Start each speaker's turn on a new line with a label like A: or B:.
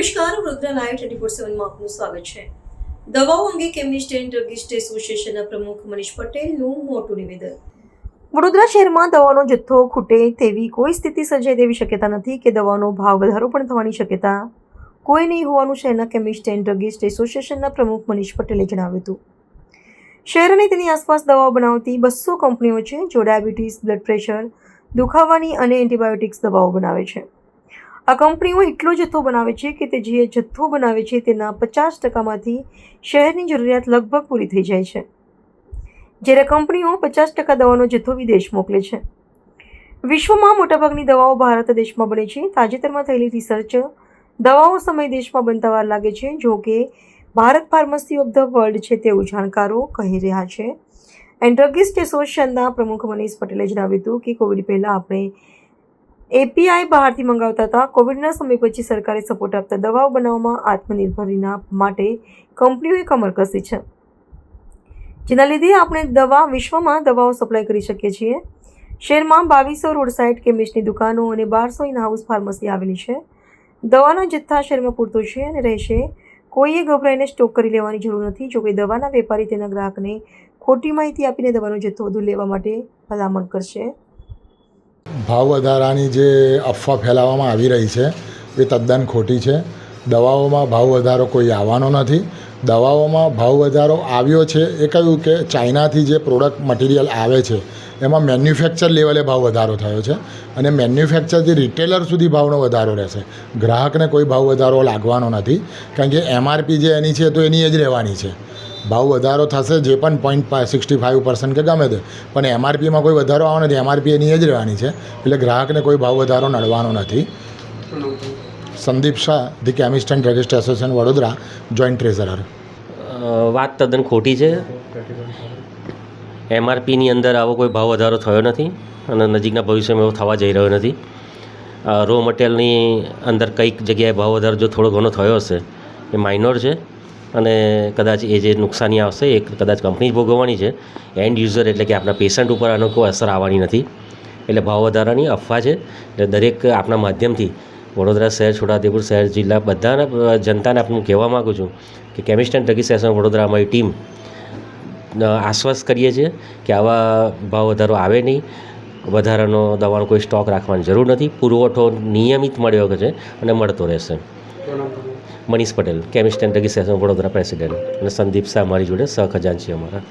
A: નમસ્કાર, વડોદરા લાઈવ 24/7 માં આપનું સ્વાગત છે। દવાઓ અંગે કેમિસ્ટ એન્ડ ડ્રગિસ્ટ એસોસિએશનના પ્રમુખ મનીષ પટેલનું મોટું નિવેદન। વડોદરા શહેરમાં દવાનો જથ્થો ખૂટે તેવી કોઈ સ્થિતિ સર્જાય તેવી શક્યતા નથી કે દવાનો ભાવ વધારો પણ થવાની શક્યતા કોઈ નહીં હોવાનું શહેરના કેમિસ્ટ એન્ડ ડ્રગિસ્ટ એસોસિએશનના પ્રમુખ મનીષ પટેલે જણાવ્યું હતું। શહેર અને તેની આસપાસ દવાઓ બનાવતી 200 કંપનીઓ છે, જો ડાયાબિટીસ, બ્લડ પ્રેશર, દુખાવાની અને એન્ટીબાયોટિક્સ દવાઓ બનાવે છે। આ કંપનીઓ એટલો જથ્થો બનાવે છે કે તે જે જથ્થો બનાવે છે તેના 50%માંથી શહેરની જરૂરિયાત લગભગ પૂરી થઈ જાય છે, જ્યારે કંપનીઓ 50% દવાનો જથ્થો વિદેશ મોકલે છે। વિશ્વમાં મોટાભાગની દવાઓ ભારત દેશમાં બને છે। તાજેતરમાં થયેલી રિસર્ચ દવાઓ સમય દેશમાં બનતા વાર લાગે છે, જો કે Bharat pharmacy of the world છે તેવું જાણકારો કહી રહ્યા છે। એન્ડ ડ્રગિસ્ટ એસોસિએશનના પ્રમુખ મનીષ પટેલે જણાવ્યું હતું કે કોવિડ પહેલાં આપણે એપીઆઈ બહારથી મંગાવતા હતા। કોવિડના સમય પછી સરકારે સપોર્ટ આપતા દવાઓ બનાવવામાં આત્મનિર્ભરના માટે કંપનીઓએ કમર કસી છે, જેના લીધે આપણે વિશ્વમાં દવાઓ સપ્લાય કરી શકીએ છીએ। શહેરમાં 2200 રોડ સાઇડ કેમિસ્ટની દુકાનો અને 1200 ઇન હાઉસ ફાર્મસી આવેલી છે। દવાના જથ્થા શહેરમાં પૂરતો છે અને રહેશે। કોઈએ ગભરાઈને સ્ટોક કરી લેવાની જરૂર નથી। જો કોઈ દવાના વેપારી તેના ગ્રાહકને ખોટી માહિતી આપીને દવાનો જથ્થો વધુ લેવા માટે ભલામણ કરશે।
B: ભાવ વધારાની જે અફવા ફેલાવવામાં આવી રહી છે એ તદ્દન ખોટી છે। દવાઓમાં ભાવ વધારો કોઈ આવવાનો નથી। દવાઓમાં ભાવ વધારો આવ્યો છે એ કહ્યું કે ચાઇનાથી જે પ્રોડક્ટ મટીરિયલ આવે છે એમાં મેન્યુફેક્ચર લેવલે ભાવ વધારો થયો છે અને મેન્યુફેક્ચરથી રિટેલર સુધી ભાવનો વધારો રહેશે। ગ્રાહકને કોઈ ભાવ વધારો લાગવાનો નથી, કારણ કે એમઆરપી જે એની છે તો એની જ રહેવાની છે। ભાવ વધારો થશે જે પણ 0.65% કે ગમે તે, પણ એમઆરપીમાં કોઈ વધારો આવવાનો નથી। એમઆરપી એની જ રહેવાની છે, એટલે ગ્રાહકને કોઈ ભાવ વધારો નડવાનો નથી। Sandeep Shah, the chemist and druggist association Vadodara, joint treasurer.
C: વાત તદ્દન ખોટી છે। એમઆરપીની અંદર આવો કોઈ ભાવ વધારો થયો નથી અને નજીકના ભવિષ્યમાં એવો થવા જઈ રહ્યો નથી। રો મટીરિયલની અંદર કંઈક જગ્યાએ ભાવ વધારો જો થોડો ઘણો થયો હશે એ માઇનોર છે અને કદાચ એ જે નુકસાની આવશે એ કદાચ કંપની જ ભોગવવાની છે। એન્ડ યુઝર એટલે કે આપણા પેશન્ટ ઉપર આનો કોઈ અસર આવવાની નથી। એટલે ભાવ વધારાની અફવા છે। એટલે દરેક આપણા માધ્યમથી વડોદરા શહેર, છોટાઉદેપુર શહેર, જિલ્લા બધાના જનતાને હું કહેવા માગું છું કે chemist and druggist association Vadodara અમારી ટીમ આશ્વસ્ત કરીએ છીએ કે આવા ભાવ વધારો આવે નહીં। વધારાનો દવાનો કોઈ સ્ટોક રાખવાની જરૂર નથી। પુરવઠો નિયમિત મળ્યો છે અને મળતો રહેશે। Manish Patel, chemist and druggist association Vadodara president, અને સંદીપ શાહ મારી જોડે સહખજાનચી અમારા।